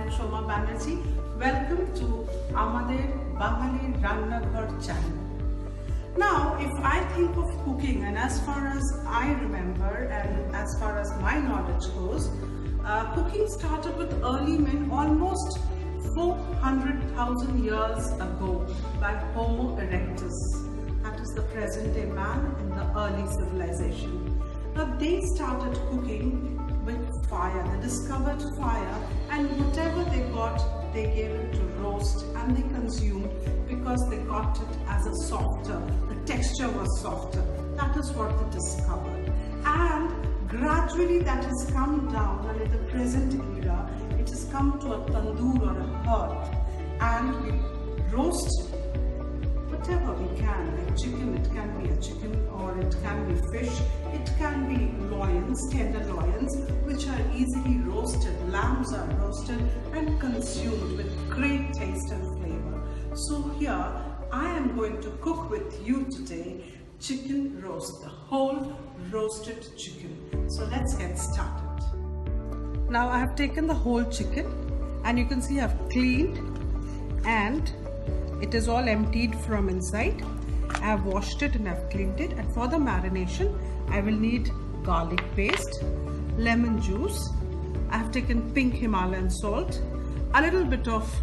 am Krittika Banerjee. Welcome to Amader Bangalir Rannaghor channel. Now, if I think of cooking, and as far as I remember and as far as my knowledge goes, cooking started with early men almost 400,000 years ago by Homo erectus. That is the present day man in the early civilization. Now they started cooking with fire. They discovered fire, and whatever they got, they gave it to roast and they consumed because they got it as a softer. The texture was softer. That is what they discovered. And gradually that has come down, and in the present era, it has come to a tandoor or a hearth, and we roast whatever we can, like chicken. It can be a chicken, or it can be fish, it can be loins, tender loins, which are easily roasted. Lambs are roasted and consumed with great taste and flavor. So here I am going to cook with you today chicken roast, the whole roasted chicken. So let's get started. Now I have taken the whole chicken, and you can see I have cleaned, and it is all emptied from inside. I have washed it and I have cleaned it. And for the marination, I will need garlic paste, lemon juice. I have taken pink Himalayan salt, a little bit of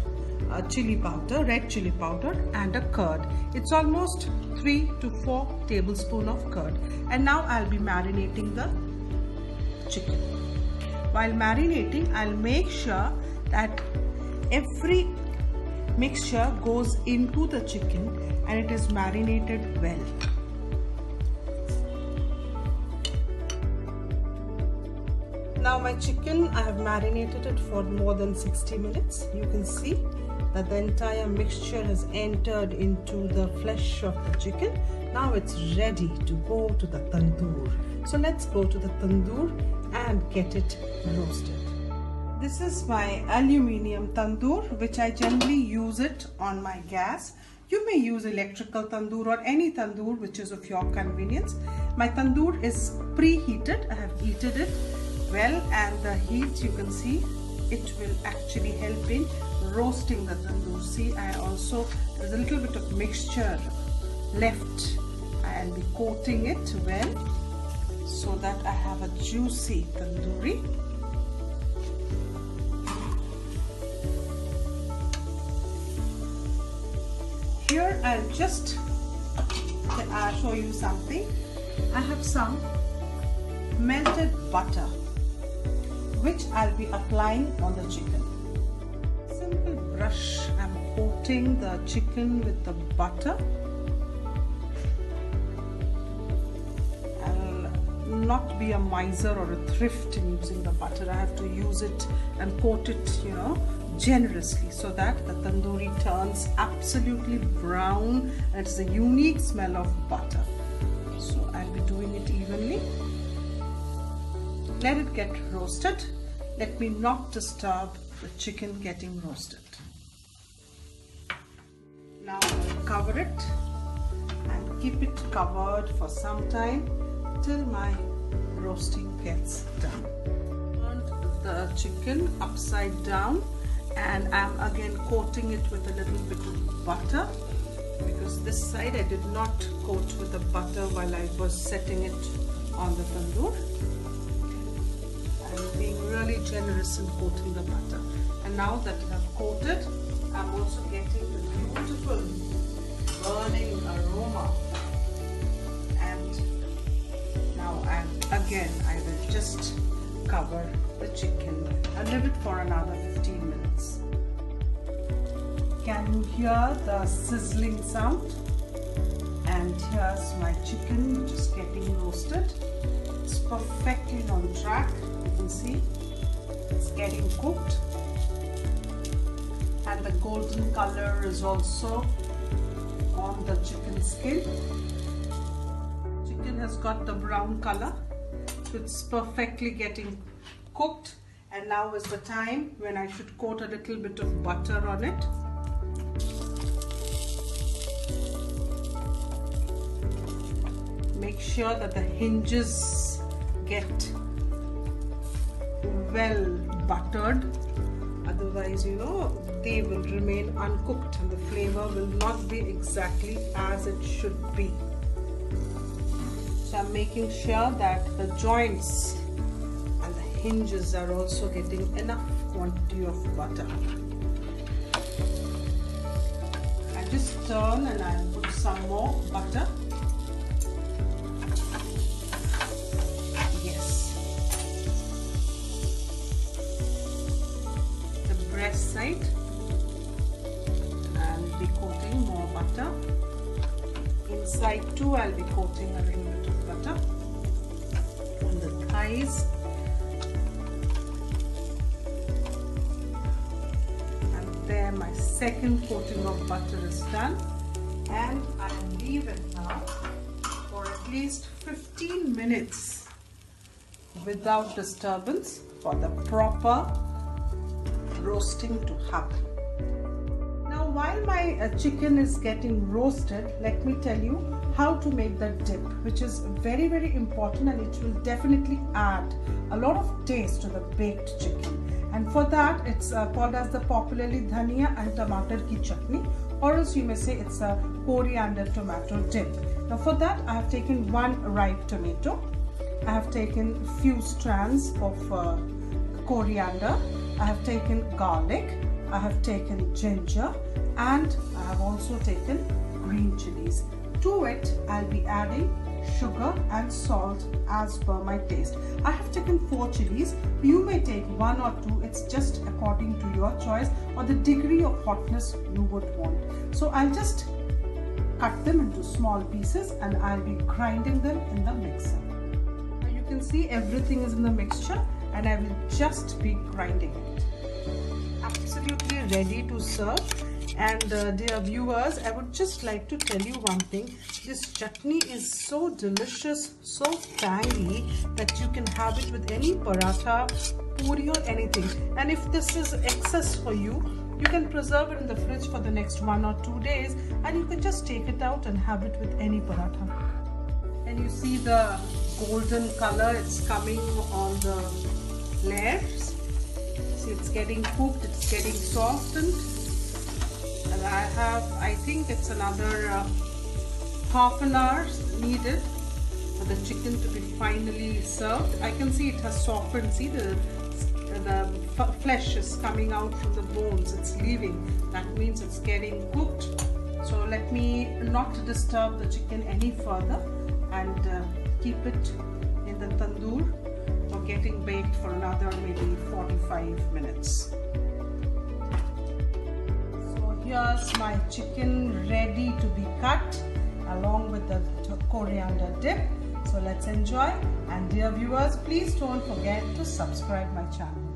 chili powder, red chili powder, and a curd. It's almost 3 to 4 tablespoons of curd. And now I'll be marinating the chicken. While marinating, I'll make sure that every mixture goes into the chicken and it is marinated well. Now my chicken, I have marinated it for more than 60 minutes. You can see that the entire mixture has entered into the flesh of the chicken. Now it's ready to go to the tandoor. So let's go to the tandoor and get it roasted. This is my aluminium tandoor, which I generally use it on my gas. You may use electrical tandoor or any tandoor which is of your convenience. My tandoor is preheated. I have heated it well, and the heat, you can see, it will actually help in roasting the tandoor. See, there's a little bit of mixture left. I'll be coating it well so that I have a juicy tandoori. Here I'll just show you something. I have some melted butter which I'll be applying on the chicken. Simple brush, I'm coating the chicken with the butter. I'll not be a miser or a thrift in using the butter. I have to use it and coat it, generously, so that the tandoori turns absolutely brown and it's a unique smell of butter. So I'll be doing it evenly. Let it get roasted. Let me not disturb the chicken getting roasted. Now I'll cover it and keep it covered for some time till my roasting gets done. Turned the chicken upside down, and I'm again coating it with a little bit of butter, because this side I did not coat with the butter while I was setting it on the tandoor. I'm being really generous in coating the butter. And now that I've coated, I'm also getting the beautiful burning aroma. And now I will just cover the chicken and leave it for another 15 minutes. Can you hear the sizzling sound? And here's my chicken, which is getting roasted. It's perfectly on track. You can see it's getting cooked, and the golden color is also on the chicken skin. Chicken has got the brown color, so it's perfectly getting cooked. And now is the time when I should coat a little bit of butter on it. Make sure that the hinges get well buttered. otherwise they will remain uncooked and the flavor will not be exactly as it should be. So I'm making sure that the joints and the hinges are also getting enough quantity of butter. I just turn and I'll put some more butter. Yes. The breast side, I'll be coating more butter. Inside too, I'll be coating a little bit of butter. On the thighs. There, my second coating of butter is done, and I'll leave it now for at least 15 minutes without disturbance for the proper roasting to happen. Now, while my chicken is getting roasted, let me tell you how to make the dip, which is very, very important, and it will definitely add a lot of taste to the baked chicken. And for that, it's called as the popularly dhania and tomato ki chutney, or else you may say it's a coriander tomato dip. Now for that, I have taken one ripe tomato. I have taken few strands of coriander. I have taken garlic. I have taken ginger, and I have also taken green chilies. To it, I'll be adding sugar and salt as per my taste. I have taken 4 chilies. You may take 1 or 2. It's just according to your choice or the degree of hotness you would want. So I'll just cut them into small pieces and I'll be grinding them in the mixer. Now you can see everything is in the mixture and I will just be grinding it. Absolutely ready to serve. And dear viewers, I would just like to tell you one thing. This chutney is so delicious, so tangy that you can have it with any paratha, puri or anything. And if this is excess for you, you can preserve it in the fridge for the next 1 or 2 days and you can just take it out and have it with any paratha. And you see the golden color, it's coming on the layers. See, it's getting cooked, it's getting softened. And I think it's another half an hour needed for the chicken to be finally served. I can see it has softened. See, the flesh is coming out from the bones. It's leaving. That means it's getting cooked. So let me not disturb the chicken any further and keep it in the tandoor for getting baked for another maybe 45 minutes. Here's my chicken ready to be cut along with the coriander dip. So let's enjoy, and dear viewers, please don't forget to subscribe my channel.